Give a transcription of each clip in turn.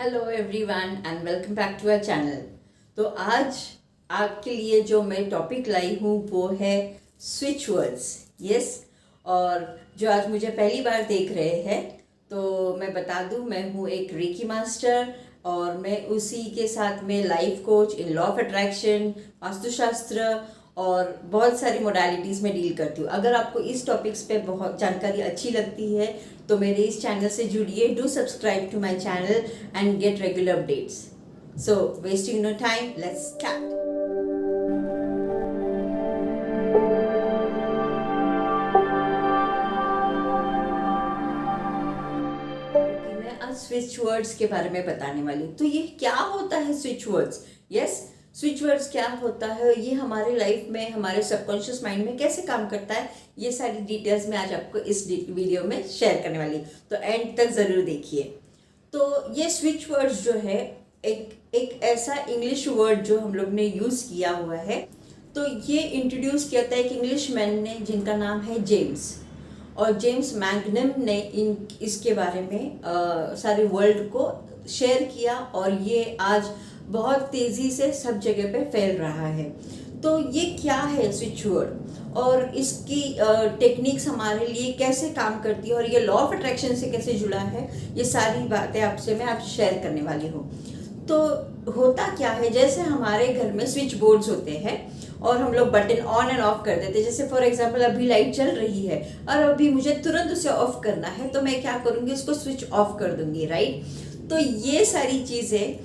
Hello everyone and welcome back to our channel. तो आज आपके लिए जो मैं टॉपिक लाई हूँ वो है स्विच वर्ड्स। यस, और जो आज मुझे पहली बार देख रहे हैं तो मैं बता दूँ, मैं हूँ एक रेकी मास्टर और मैं उसी के साथ में life coach in law of attraction, वास्तुशास्त्र और बहुत सारी मोडालिटीज़ में डील करती हूँ। अगर आपको इस टॉपिक्स पे बहुत जानकारी अच्छी लगती है तो मेरे इस चैनल से जुड़िए। Do subscribe to my channel and get regular updates. So wasting no time, let's start. मैं आज स्विच वर्ड्स के बारे में बताने वाली हूँ। तो ये क्या होता है switch words? Yes, switch words क्या होता है, ये हमारे लाइफ में, हमारे सबकॉन्शियस माइंड में कैसे काम करता है, ये सारी डिटेल्स मैं आज आपको इस वीडियो में शेयर करने वाली हूँ। तो एंड तक ज़रूर देखिए। तो ये स्विच वर्ड्स जो है एक ऐसा इंग्लिश वर्ड जो हम लोग ने यूज़ किया हुआ है। तो ये इंट्रोड्यूस किया था एक इंग्लिश मैन ने जिनका नाम है जेम्स, और जेम्स मैग्नम ने इसके बारे में सारे वर्ल्ड को शेयर किया और ये आज बहुत तेज़ी से सब जगह पे फैल रहा है। तो ये क्या है स्विच वर्ड और इसकी टेक्निक्स हमारे लिए कैसे काम करती है और ये लॉ ऑफ अट्रैक्शन से कैसे जुड़ा है, ये सारी बातें आपसे मैं आज शेयर करने वाली हूँ। तो होता क्या है, जैसे हमारे घर में स्विच बोर्ड्स होते हैं और हम लोग बटन ऑन एंड ऑफ कर देते हैं। जैसे फॉर एग्जांपल अभी लाइट चल रही है और अभी मुझे तुरंत उसे ऑफ करना है, तो मैं क्या करूँगी, उसको स्विच ऑफ कर दूंगी, राइट। तो ये सारी चीज़ें,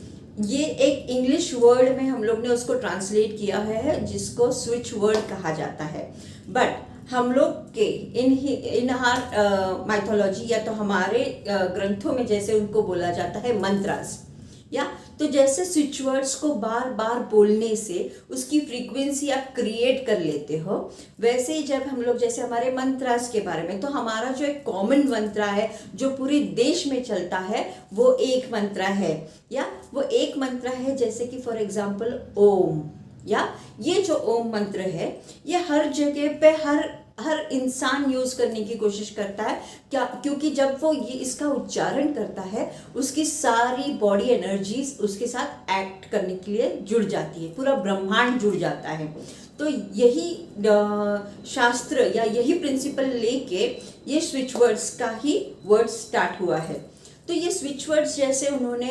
ये एक इंग्लिश वर्ड में हम लोग ने उसको ट्रांसलेट किया है जिसको स्विच वर्ड कहा जाता है। बट हम लोग के इन आर माइथोलॉजी या तो हमारे ग्रंथों में जैसे उनको बोला जाता है मंत्रास, या तो जैसे स्विच वर्ड्स को बार बार बोलने से उसकी फ्रीक्वेंसी आप क्रिएट कर लेते हो, वैसे ही जब हम लोग जैसे हमारे मंत्रास के बारे में, तो हमारा जो एक कॉमन मंत्र है जो पूरे देश में चलता है वो एक मंत्र है, या वो एक मंत्र है जैसे कि फॉर एग्जांपल ओम, या ये जो ओम मंत्र है ये हर जगह पे हर इंसान यूज करने की कोशिश करता है। क्या? क्योंकि जब वो ये इसका उच्चारण करता है उसकी सारी बॉडी एनर्जीज उसके साथ एक्ट करने के लिए जुड़ जाती है, पूरा ब्रह्मांड जुड़ जाता है। तो यही शास्त्र या यही प्रिंसिपल लेके ये स्विच वर्ड्स का ही वर्ड स्टार्ट हुआ है। तो ये स्विच वर्ड्स जैसे उन्होंने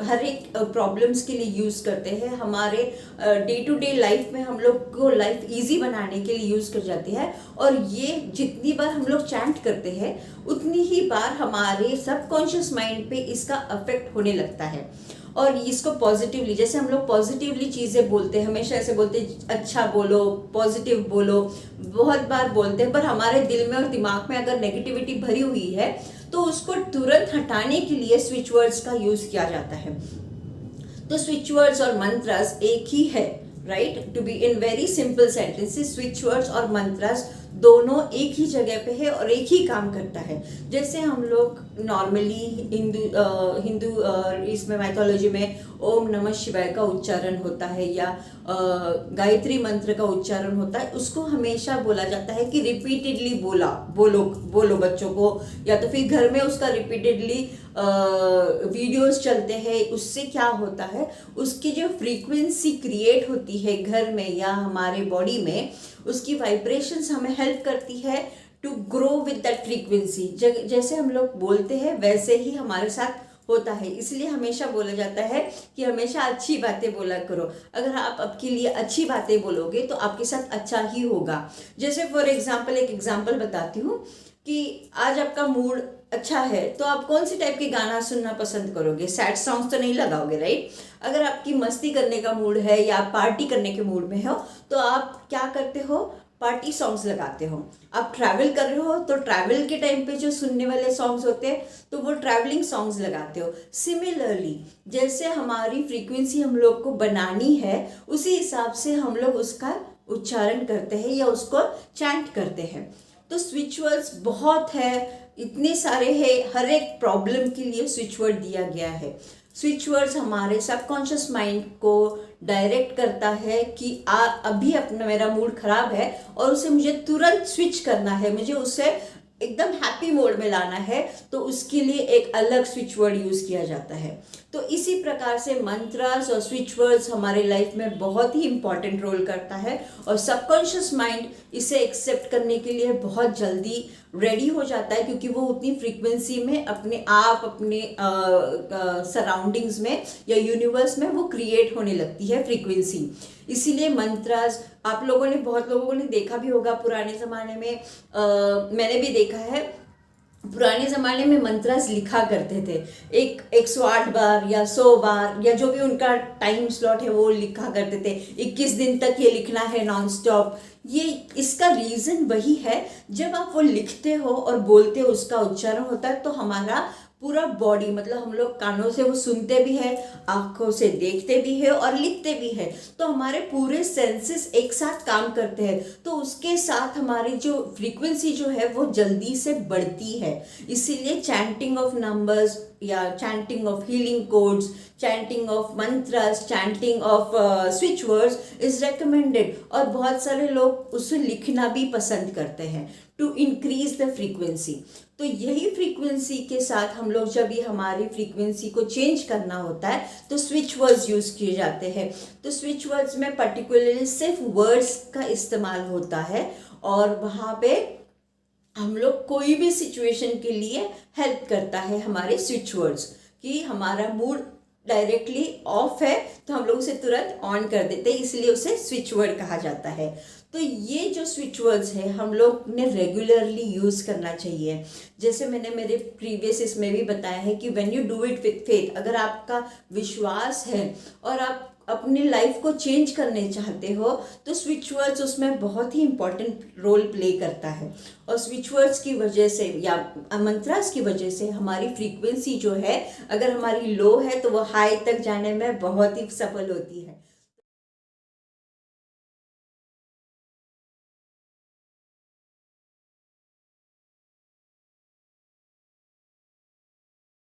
हर एक प्रॉब्लम्स के लिए यूज़ करते हैं, हमारे डे टू डे लाइफ में हम लोग को लाइफ इजी बनाने के लिए यूज़ कर जाती है। और ये जितनी बार हम लोग चैंट करते हैं उतनी ही बार हमारे सबकॉन्शियस माइंड पे इसका अफेक्ट होने लगता है। और इसको पॉजिटिवली, जैसे हम लोग पॉजिटिवली चीज़ें बोलते हैं, हमेशा ऐसे बोलते हैं अच्छा बोलो, पॉजिटिव बोलो, बहुत बार बोलते हैं, पर हमारे दिल में और दिमाग में अगर नेगेटिविटी भरी हुई है तो उसको तुरंत हटाने के लिए स्विच वर्ड्स का यूज़ किया जाता है। तो स्विच वर्ड्स और मंत्रस एक ही है, right. To be in very simple sentences, switch words और मंत्रस दोनों एक ही जगह पे है और एक ही काम करता है। जैसे हम लोग नॉर्मली हिंदू इसमें माइथोलॉजी में ओम नमः शिवाय का उच्चारण होता है या गायत्री मंत्र का उच्चारण होता है, उसको हमेशा बोला जाता है कि रिपीटेडली बोलो बच्चों को, या तो फिर घर में उसका रिपीटेडली वीडियोस चलते हैं। उससे क्या होता है, उसकी जो फ्रीक्वेंसी क्रिएट होती है घर में या हमारे बॉडी में, उसकी वाइब्रेशंस हमें हेल्प करती है to grow with that frequency. जैसे हम लोग बोलते हैं वैसे ही हमारे साथ होता है। इसलिए हमेशा बोला जाता है कि हमेशा अच्छी बातें बोला करो। अगर आप आपके लिए अच्छी बातें बोलोगे तो आपके साथ अच्छा ही होगा। जैसे फॉर एग्जांपल एक एग्जांपल बताती हूँ कि आज आपका मूड अच्छा है तो आप कौन सी टाइप के गाना सुनना पसंद करोगे? सैड सॉन्ग्स तो नहीं लगाओगे, राइट। अगर आपकी मस्ती करने का मूड है या आप पार्टी करने के मूड में हो तो आप क्या करते हो? पार्टी सॉन्ग्स लगाते हो। आप ट्रैवल कर रहे हो तो ट्रैवल के टाइम पे जो सुनने वाले सॉन्ग्स होते हैं तो वो ट्रैवलिंग सॉन्ग्स लगाते हो। सिमिलरली जैसे हमारी फ्रीक्वेंसी हम लोग को बनानी है उसी हिसाब से हम लोग उसका उच्चारण करते हैं या उसको चैंट करते हैं। तो स्विच वर्ड्स बहुत है, इतने सारे हैं, हर एक प्रॉब्लम के लिए स्विच वर्ड दिया गया है। स्विच वर्ड्स हमारे सबकॉन्शियस माइंड को डायरेक्ट करता है कि अभी अपना मेरा मूड खराब है और उसे मुझे तुरंत स्विच करना है, मुझे उसे एकदम हैप्पी मोड में लाना है तो उसके लिए एक अलग स्विच वर्ड यूज़ किया जाता है। तो इसी प्रकार से मंत्रास और स्विच वर्ड्स हमारे लाइफ में बहुत ही इंपॉर्टेंट रोल करता है और सबकॉन्शियस माइंड इसे एक्सेप्ट करने के लिए बहुत जल्दी रेडी हो जाता है, क्योंकि वो उतनी फ्रीक्वेंसी में अपने आप अपने सराउंडिंग्स में या यूनिवर्स में वो क्रिएट होने लगती है फ्रीक्वेंसी। इसीलिए मंत्रास आप लोगों ने, बहुत लोगों ने देखा भी होगा पुराने ज़माने में, मैंने भी देखा है, पुराने ज़माने में मंत्रास लिखा करते थे। 108 बार या 100 बार या जो भी उनका टाइम स्लॉट है वो लिखा करते थे। 21 दिन तक ये लिखना है नॉन स्टॉप। ये इसका रीज़न वही है, जब आप वो लिखते हो और बोलते हो उसका उच्चारण होता है तो हमारा पूरा बॉडी, मतलब हम लोग कानों से वो सुनते भी है, आँखों से देखते भी है और लिखते भी है, तो हमारे पूरे सेंसेस एक साथ काम करते हैं, तो उसके साथ हमारी जो फ्रीक्वेंसी जो है वो जल्दी से बढ़ती है। इसीलिए चैंटिंग ऑफ नंबर्स या chanting of healing codes, chanting of मंत्रस, chanting off switch words is recommended, और बहुत सारे लोग उसे लिखना भी पसंद करते हैं टू इंक्रीज द फ्रीक्वेंसी। तो यही फ्रीक्वेंसी के साथ हम लोग जब ये हमारी फ्रीक्वेंसी को चेंज करना होता है तो स्विच वर्ड्स यूज़ किए जाते हैं। तो स्विच वर्ड्स में पर्टिकुलरली सिर्फ वर्ड्स का इस्तेमाल होता है और वहाँ पे हम लोग कोई भी सिचुएशन के लिए हेल्प करता है हमारे स्विच वर्ड्स, कि हमारा मूड डायरेक्टली ऑफ है तो हम लोग उसे तुरंत ऑन कर देते हैं, इसलिए उसे स्विच वर्ड कहा जाता है। तो ये जो स्विच वर्ड्स है हम लोग ने रेगुलरली यूज़ करना चाहिए। जैसे मैंने मेरे प्रीवियस इसमें भी बताया है कि when you do it with faith, अगर आपका विश्वास है और आप अपनी लाइफ को चेंज करने चाहते हो तो स्विच वर्ड्स उसमें बहुत ही इम्पोर्टेंट रोल प्ले करता है। और स्विच वर्ड्स की वजह से या मंत्रास की वजह से हमारी फ्रीक्वेंसी जो है, अगर हमारी लो है तो वो हाई तक जाने में बहुत ही सफल होती है।